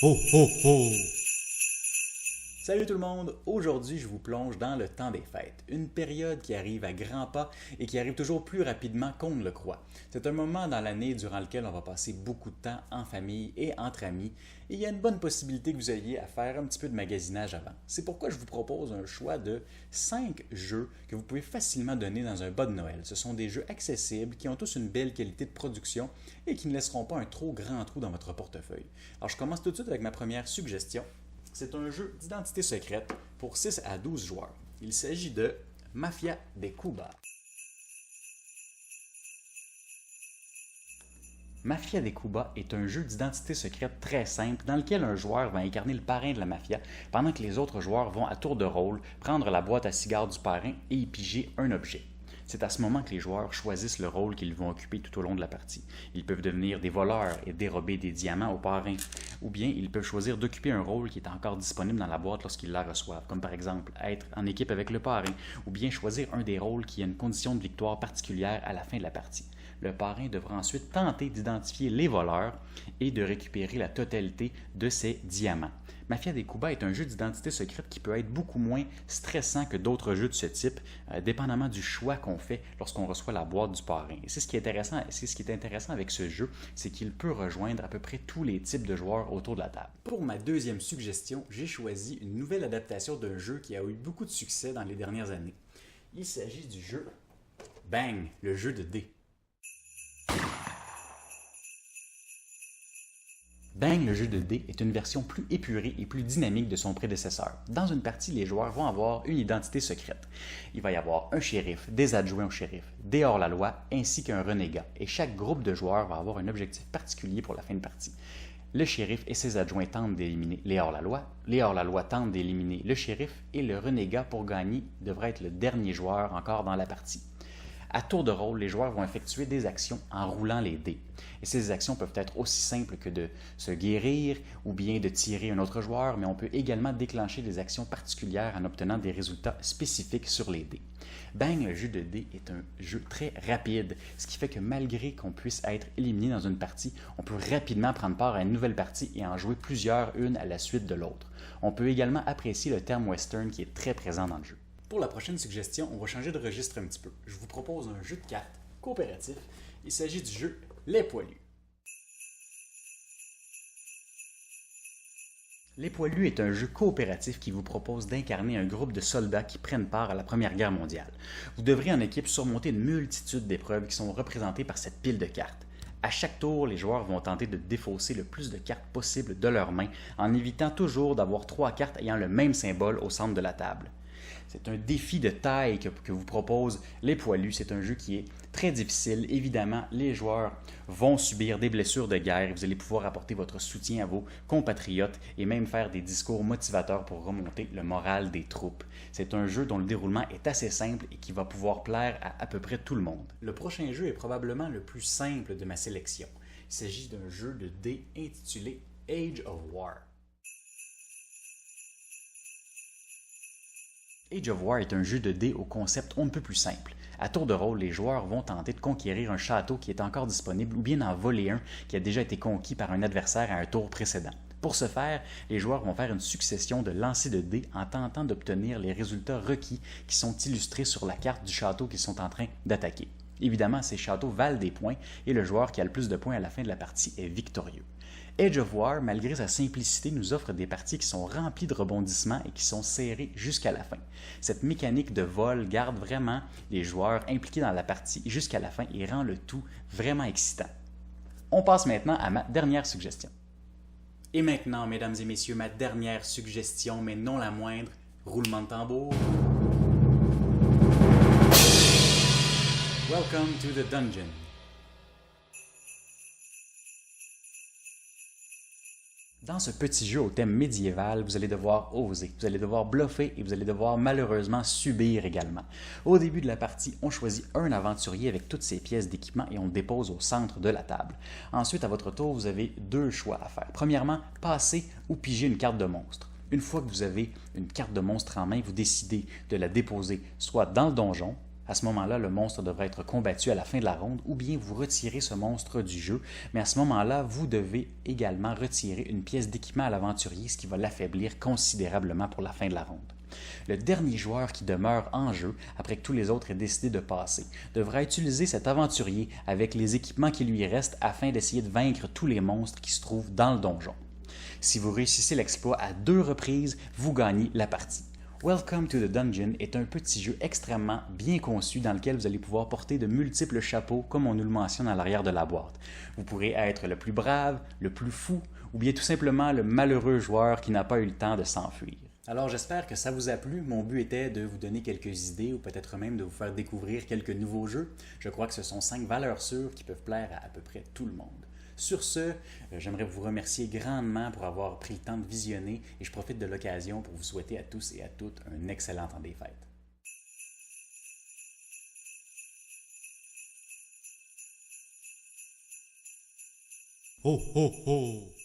Ho, ho, ho! Salut tout le monde! Aujourd'hui, je vous plonge dans le temps des fêtes, une période qui arrive à grands pas et qui arrive toujours plus rapidement qu'on ne le croit. C'est un moment dans l'année durant lequel on va passer beaucoup de temps en famille et entre amis, et il y a une bonne possibilité que vous ayez à faire un petit peu de magasinage avant. C'est pourquoi je vous propose un choix de 5 jeux que vous pouvez facilement donner dans un bas de Noël. Ce sont des jeux accessibles qui ont tous une belle qualité de production et qui ne laisseront pas un trop grand trou dans votre portefeuille. Alors je commence tout de suite avec ma première suggestion. C'est un jeu d'identité secrète pour 6 à 12 joueurs. Il s'agit de Mafia de Cuba. Mafia de Cuba est un jeu d'identité secrète très simple dans lequel un joueur va incarner le parrain de la mafia pendant que les autres joueurs vont à tour de rôle prendre la boîte à cigares du parrain et y piger un objet. C'est à ce moment que les joueurs choisissent le rôle qu'ils vont occuper tout au long de la partie. Ils peuvent devenir des voleurs et dérober des diamants au parrain, ou bien ils peuvent choisir d'occuper un rôle qui est encore disponible dans la boîte lorsqu'ils la reçoivent, comme par exemple être en équipe avec le parrain, ou bien choisir un des rôles qui a une condition de victoire particulière à la fin de la partie. Le parrain devra ensuite tenter d'identifier les voleurs et de récupérer la totalité de ces diamants. Mafia de Cuba est un jeu d'identité secrète qui peut être beaucoup moins stressant que d'autres jeux de ce type, dépendamment du choix qu'on fait lorsqu'on reçoit la boîte du parrain. Et c'est ce qui est intéressant avec ce jeu, c'est qu'il peut rejoindre à peu près tous les types de joueurs autour de la table. Pour ma deuxième suggestion, j'ai choisi une nouvelle adaptation d'un jeu qui a eu beaucoup de succès dans les dernières années. Il s'agit du jeu Bang, le jeu de dés. Bang, le jeu de dés est une version plus épurée et plus dynamique de son prédécesseur. Dans une partie, les joueurs vont avoir une identité secrète. Il va y avoir un shérif, des adjoints au shérif, des hors-la-loi ainsi qu'un renégat. Et chaque groupe de joueurs va avoir un objectif particulier pour la fin de partie. Le shérif et ses adjoints tentent d'éliminer les hors-la-loi tentent d'éliminer le shérif et le renégat pour gagner devrait être le dernier joueur encore dans la partie. À tour de rôle, les joueurs vont effectuer des actions en roulant les dés. Et ces actions peuvent être aussi simples que de se guérir ou bien de tirer un autre joueur, mais on peut également déclencher des actions particulières en obtenant des résultats spécifiques sur les dés. Bang, le jeu de dés est un jeu très rapide, ce qui fait que malgré qu'on puisse être éliminé dans une partie, on peut rapidement prendre part à une nouvelle partie et en jouer plusieurs, une à la suite de l'autre. On peut également apprécier le terme western qui est très présent dans le jeu. Pour la prochaine suggestion, on va changer de registre un petit peu. Je vous propose un jeu de cartes coopératif. Il s'agit du jeu Les Poilus. Les Poilus est un jeu coopératif qui vous propose d'incarner un groupe de soldats qui prennent part à la Première Guerre mondiale. Vous devrez en équipe surmonter une multitude d'épreuves qui sont représentées par cette pile de cartes. À chaque tour, les joueurs vont tenter de défausser le plus de cartes possible de leurs mains en évitant toujours d'avoir 3 cartes ayant le même symbole au centre de la table. C'est un défi de taille que vous propose Les Poilus. C'est un jeu qui est très difficile. Évidemment, les joueurs vont subir des blessures de guerre. Vous allez pouvoir apporter votre soutien à vos compatriotes et même faire des discours motivateurs pour remonter le moral des troupes. C'est un jeu dont le déroulement est assez simple et qui va pouvoir plaire à peu près tout le monde. Le prochain jeu est probablement le plus simple de ma sélection. Il s'agit d'un jeu de dés intitulé Age of War. Age of War est un jeu de dés au concept on ne peut plus simple. À tour de rôle, les joueurs vont tenter de conquérir un château qui est encore disponible ou bien d'en voler un qui a déjà été conquis par un adversaire à un tour précédent. Pour ce faire, les joueurs vont faire une succession de lancers de dés en tentant d'obtenir les résultats requis qui sont illustrés sur la carte du château qu'ils sont en train d'attaquer. Évidemment, ces châteaux valent des points et le joueur qui a le plus de points à la fin de la partie est victorieux. Age of War, malgré sa simplicité, nous offre des parties qui sont remplies de rebondissements et qui sont serrées jusqu'à la fin. Cette mécanique de vol garde vraiment les joueurs impliqués dans la partie jusqu'à la fin et rend le tout vraiment excitant. On passe maintenant à ma dernière suggestion. Et maintenant, mesdames et messieurs, ma dernière suggestion, mais non la moindre, roulement de tambour. Welcome to the dungeon. Dans ce petit jeu au thème médiéval, vous allez devoir oser, vous allez devoir bluffer et vous allez devoir malheureusement subir également. Au début de la partie, on choisit un aventurier avec toutes ses pièces d'équipement et on le dépose au centre de la table. Ensuite, à votre tour, vous avez 2 choix à faire. Premièrement, passer ou piger une carte de monstre. Une fois que vous avez une carte de monstre en main, vous décidez de la déposer soit dans le donjon À ce moment-là, le monstre devra être combattu à la fin de la ronde ou bien vous retirez ce monstre du jeu, mais à ce moment-là, vous devez également retirer une pièce d'équipement à l'aventurier, ce qui va l'affaiblir considérablement pour la fin de la ronde. Le dernier joueur qui demeure en jeu, après que tous les autres aient décidé de passer, devra utiliser cet aventurier avec les équipements qui lui restent afin d'essayer de vaincre tous les monstres qui se trouvent dans le donjon. Si vous réussissez l'exploit à 2 reprises, vous gagnez la partie. Welcome to the Dungeon est un petit jeu extrêmement bien conçu dans lequel vous allez pouvoir porter de multiples chapeaux comme on nous le mentionne à l'arrière de la boîte. Vous pourrez être le plus brave, le plus fou ou bien tout simplement le malheureux joueur qui n'a pas eu le temps de s'enfuir. Alors j'espère que ça vous a plu. Mon but était de vous donner quelques idées ou peut-être même de vous faire découvrir quelques nouveaux jeux. Je crois que ce sont 5 valeurs sûres qui peuvent plaire à peu près tout le monde. Sur ce, j'aimerais vous remercier grandement pour avoir pris le temps de visionner et je profite de l'occasion pour vous souhaiter à tous et à toutes un excellent temps des fêtes. Ho, ho, ho!